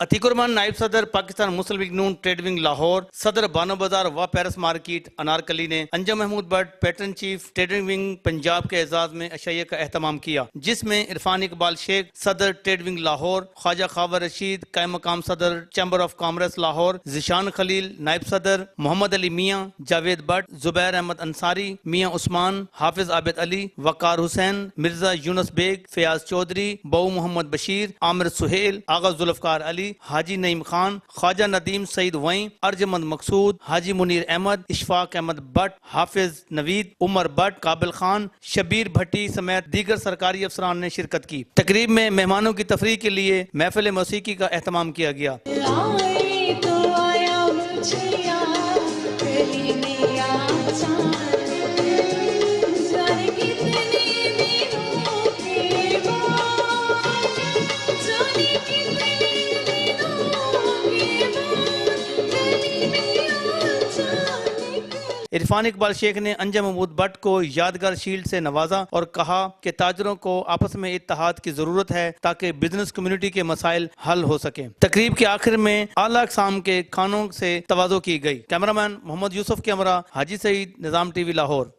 अतीकुर रहमान नायब सदर Pakistan Muslim League Noon trade wing Lahore, सदर बानो बाजार व पेरिस मार्केट अनारकली ने Anjum Mahmood Bhatt patron chief trading wing Punjab के एजाज में अशैया का एहतमाम किया, जिसमें इरफान इकबाल शेख सदर ट्रेड विंग लाहौर, ख्वाजा खावर रशीद कायम मकाम सदर chamber of commerce Lahore, Zeeshan Khalil नायब सदर, मोहम्मद अली मियाँ, जावेद भट्ट, जुबैर अहमद अंसारी, मियाँ उस्मान, हाफिज आबिद अली, वकार हुसैन, मिर्जा यूनुस बेग, फयाज चौधरी, बऊ मोहम्मद बशीर, आमिर सुहेल, आगा जुल्फकार अली, हाजी नईम खान, ख्वाजा नदीम सईद वहीं, अर्जमंद मकसूद, हाजी मुनीर अहमद, इशफाक अहमद भट्ट, हाफिज नवीद, उमर भट्ट, काबिल खान, शबीर भट्टी समेत दीगर सरकारी अफसरान ने शिरकत की। तकरीब में मेहमानों की तफरीह के लिए महफिल मौसीकी का एहतमाम किया गया। इरफान इकबाल शेख ने अंजम महमूद भट्ट को यादगार शील्ड से नवाजा और कहा कि ताजरों को आपस में इत्तेहाद की जरूरत है ताकि बिजनेस कम्युनिटी के मसाइल हल हो सके। तकरीब के आखिर में आला अक़साम के खानों से तवाज़ो की गई। कैमरामैन मोहम्मद यूसुफ के हमरा, हाजी सईद, निज़ाम टीवी लाहौर।